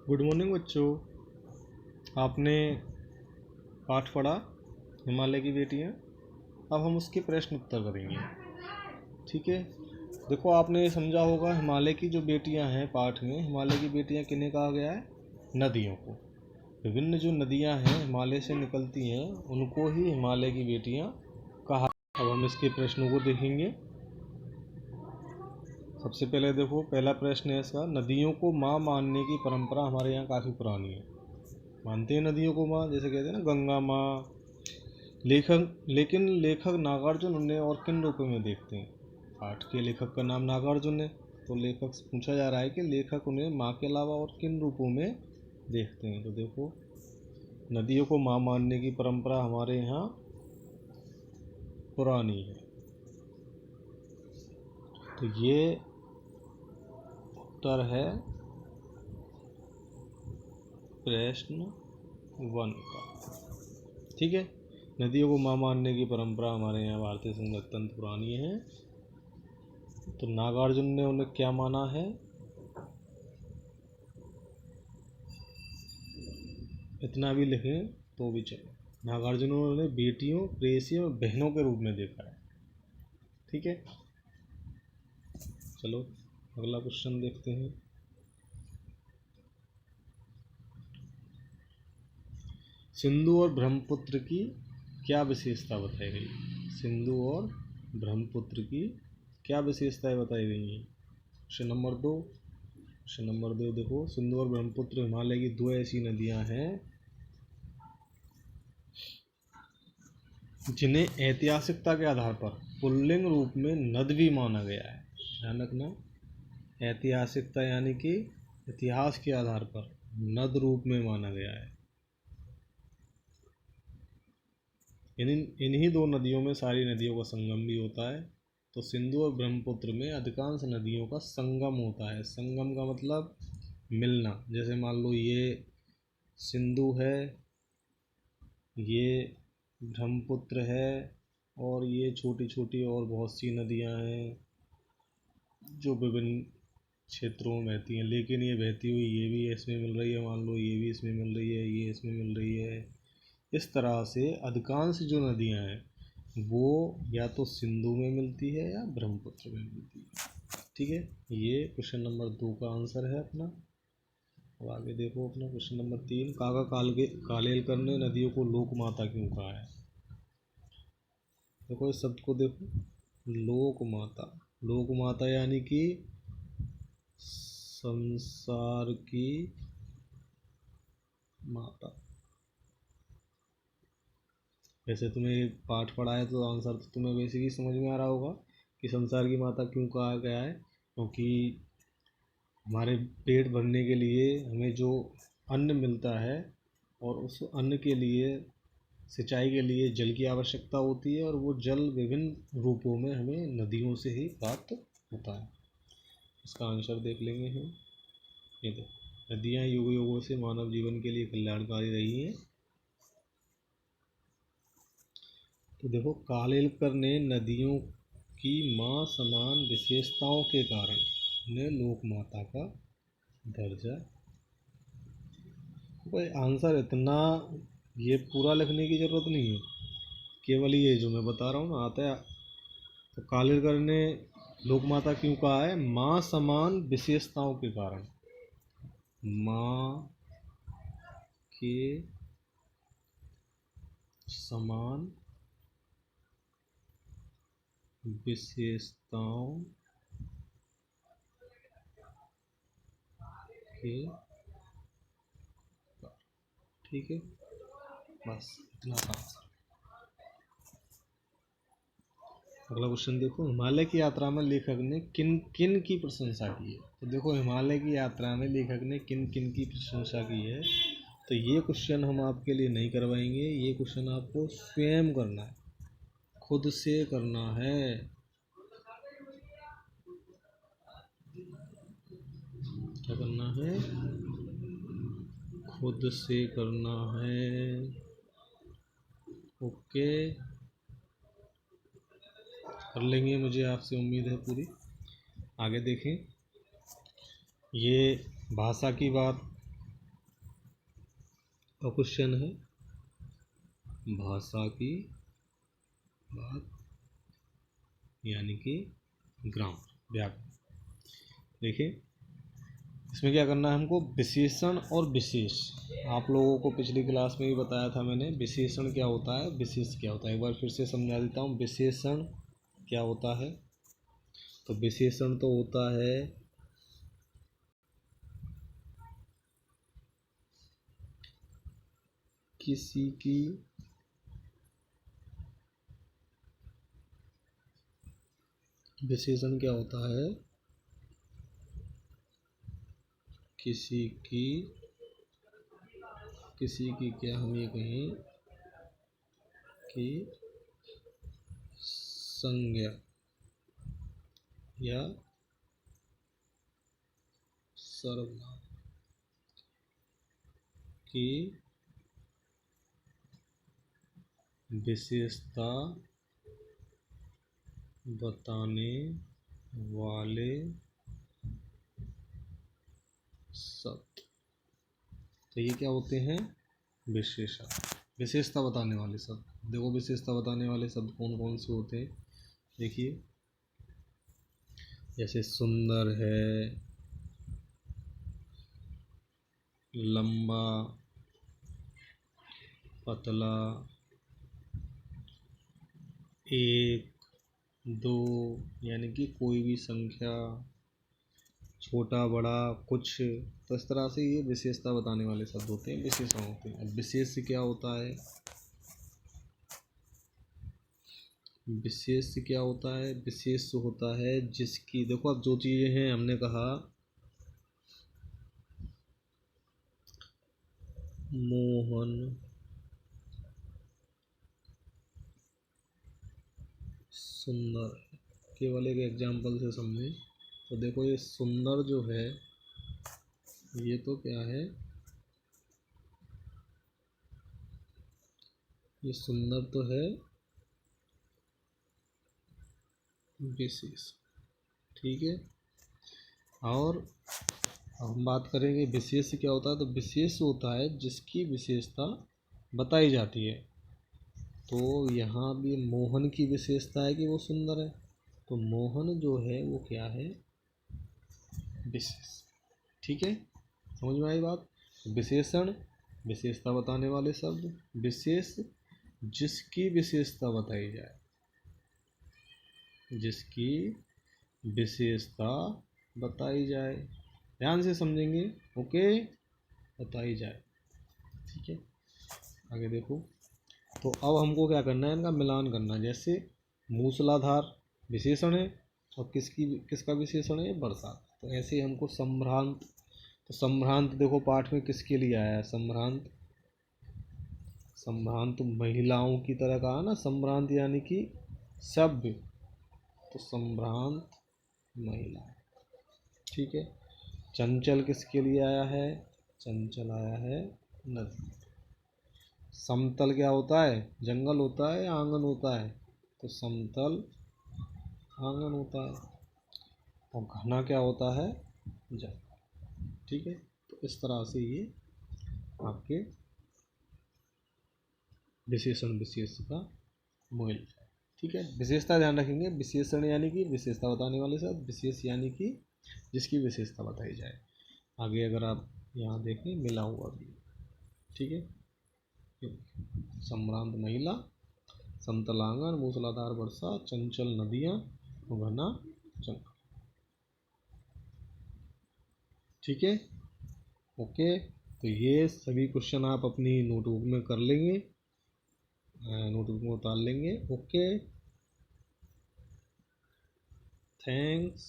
Good morning बच्चों। आपने पाठ पढ़ा हिमालय की बेटियां। अब हम उसके प्रश्न उत्तर करेंगे। ठीक है, देखो आपने ये समझा होगा हिमालय की जो बेटियां हैं, पाठ में हिमालय की बेटियां किन्हें कहा गया है? नदियों को। विभिन्न जो नदियां हैं हिमालय से निकलती हैं उनको ही हिमालय की बेटियां कहा। अब हम इसके प्रश्नों को देखेंगे। सबसे पहले देखो, पहला प्रश्न है इसका, नदियों को माँ मानने की परंपरा हमारे यहाँ काफ़ी पुरानी है। मानते हैं नदियों को माँ, जैसे कहते हैं ना गंगा माँ। लेकिन लेखक नागार्जुन उन्हें और किन रूपों में देखते हैं? पाठ के लेखक का नाम नागार्जुन है, तो लेखक से पूछा जा रहा है कि लेखक उन्हें माँ के अलावा और किन रूपों में देखते हैं। तो देखो, नदियों को माँ मानने की परंपरा हमारे यहाँ पुरानी है। तो ये उत्तर है प्रश्न 1 का। ठीक है, नदियों को माँ मानने की परंपरा हमारे यहाँ भारतीय संघ में अत्यंत पुरानी है। तो नागार्जुन ने उन्हें क्या माना है? इतना भी लिखें तो भी चले। नागार्जुन ने उन्हें बेटियों, प्रेयसियों और बहनों के रूप में देखा है। ठीक है, चलो अगला क्वेश्चन देखते हैं। सिंधु और ब्रह्मपुत्र की क्या विशेषता बताई गई? सिंधु और ब्रह्मपुत्र की क्या विशेषताएं बताई गई हैं? क्वेश्चन नंबर 2 देखो, सिंधु और ब्रह्मपुत्र हिमालय की दो ऐसी नदियां हैं जिन्हें ऐतिहासिकता के आधार पर पुल्लिंग रूप में नद भी माना गया है। ध्यान रखना, ऐतिहासिकता यानी कि इतिहास के आधार पर नद रूप में माना गया है। इन्हीं दो नदियों में सारी नदियों का संगम भी होता है। तो सिंधु और ब्रह्मपुत्र में अधिकांश नदियों का संगम होता है। संगम का मतलब मिलना। जैसे मान लो ये सिंधु है, ये ब्रह्मपुत्र है, और ये छोटी छोटी और बहुत सी नदियां हैं जो विभिन्न क्षेत्रों में बहती हैं। लेकिन ये बहती हुई ये भी इसमें मिल रही है, मान लो ये भी इसमें मिल रही है, ये इसमें मिल रही है। इस तरह से अधिकांश जो नदियां हैं वो या तो सिंधु में मिलती है या ब्रह्मपुत्र में मिलती है। ठीक है, ये क्वेश्चन नंबर 2 का आंसर है अपना। अब आगे देखो अपना क्वेश्चन नंबर 3, काका कालेलकर ने नदियों को लोक माता क्यों कहा है? देखो इस शब्द को देखो, लोक माता। लोक माता यानी कि संसार की माता। वैसे तुम्हें पाठ पढ़ा है तो आंसर तो तुम्हें वैसे भी समझ में आ रहा होगा कि संसार की माता क्यों कहा गया है। क्योंकि हमारे पेट भरने के लिए हमें जो अन्न मिलता है, और उस अन्न के लिए, सिंचाई के लिए जल की आवश्यकता होती है, और वो जल विभिन्न रूपों में हमें नदियों से ही प्राप्त होता है। इसका आंसर देख लेंगे हम। ये देखो, नदियाँ युग युगों से मानव जीवन के लिए कल्याणकारी रही हैं। तो देखो, कालेलकर ने नदियों की माँ समान विशेषताओं के कारण उन्हें लोक माता का दर्जा। कोई आंसर इतना ये पूरा लिखने की जरूरत नहीं है, केवल ये जो मैं बता रहा हूँ ना आता है। तो कालेलकर ने लोक माता क्यों कहा है? माँ समान विशेषताओं के कारण। माँ के समान विशेषताओं के। ठीक है, बस इतना था। अगला क्वेश्चन देखो, हिमालय की यात्रा में लेखक ने किन किन की प्रशंसा की है? तो देखो, हिमालय की यात्रा में लेखक ने किन किन की प्रशंसा की है। तो ये क्वेश्चन हम आपके लिए नहीं करवाएंगे, ये क्वेश्चन आपको स्वयं करना है, खुद से करना है। क्या करना है? खुद से करना है। ओके, कर लेंगे, मुझे आपसे उम्मीद है पूरी। आगे देखें, ये भाषा की बात और क्वेश्चन है भाषा की बात यानी कि ग्रामर, व्याकरण। देखिए इसमें क्या करना है हमको, विशेषण और विशेष। आप लोगों को पिछली क्लास में भी बताया था मैंने, विशेषण क्या होता है, विशेष क्या होता है। एक बार फिर से समझा देता हूँ। विशेषण क्या होता है, तो विशेषण तो होता है किसी की विशेषण क्या होता है, किसी की क्या हम ये कहें कि संज्ञा या सर्वनाम की विशेषता बताने वाले शब्द, तो ये क्या होते हैं, विशेषण, विशेषता बताने वाले शब्द। देखो विशेषता बताने वाले शब्द कौन कौन से होते हैं, देखिए जैसे सुंदर है, लंबा, पतला, एक, दो, यानी कि कोई भी संख्या, छोटा बड़ा कुछ, तो इस तरह से ये विशेषता बताने वाले शब्द होते हैं, विशेषण होते हैं। अब विशेष क्या होता है, विशेष क्या होता है, विशेष होता है जिसकी, देखो अब जो चीज़ें हैं हमने कहा मोहन सुंदर, केवल एक एग्जाम्पल से समझें। तो देखो ये सुंदर जो है ये तो क्या है, ये सुंदर तो है विशेष, ठीक है। और अब हम बात करेंगे विशेष क्या होता है, तो विशेष होता है जिसकी विशेषता बताई जाती है। तो यहाँ भी मोहन की विशेषता है कि वो सुंदर है, तो मोहन जो है वो क्या है, विशेष, ठीक है। समझ में आई बात। विशेषण विशेषता बताने वाले शब्द, विशेष जिसकी विशेषता बताई जाए, जिसकी विशेषता बताई जाए, ध्यान से समझेंगे, ओके, बताई जाए, ठीक है। आगे देखो, तो अब हमको क्या करना है, इनका मिलान करना है। जैसे मूसलाधार विशेषण है और किसका विशेषण है, बरसात। तो ऐसे ही हमको संभ्रांत, तो संभ्रांत देखो पाठ में किसके लिए आया है, संभ्रांत, संभ्रांत महिलाओं की तरह कहा ना, संभ्रांत यानी कि सभ्य, तो संभ्रांत महिला, ठीक है। चंचल किसके लिए आया है, चंचल आया है नदी। समतल क्या होता है, जंगल होता है या आंगन होता है, तो समतल आंगन होता है। और घना क्या होता है, जंगल, ठीक है। तो इस तरह से ये आपके विशेषण विशेष का मोल है, ठीक है। विशेषता ध्यान रखेंगे, विशेषण यानी कि विशेषता बताने वाले शब्द, विशेष यानी कि जिसकी विशेषता बताई जाए। आगे अगर आप यहाँ देखें मिला हुआ भी, ठीक है। संभ्रांत महिला, समतल आंगन, मूसलाधार वर्षा, चंचल नदियाँ, घना जंगल, ठीक है, ओके। तो ये सभी क्वेश्चन आप अपनी नोटबुक में कर लेंगे, नोटबुक में उतार लेंगे, ओके, थैंक्स।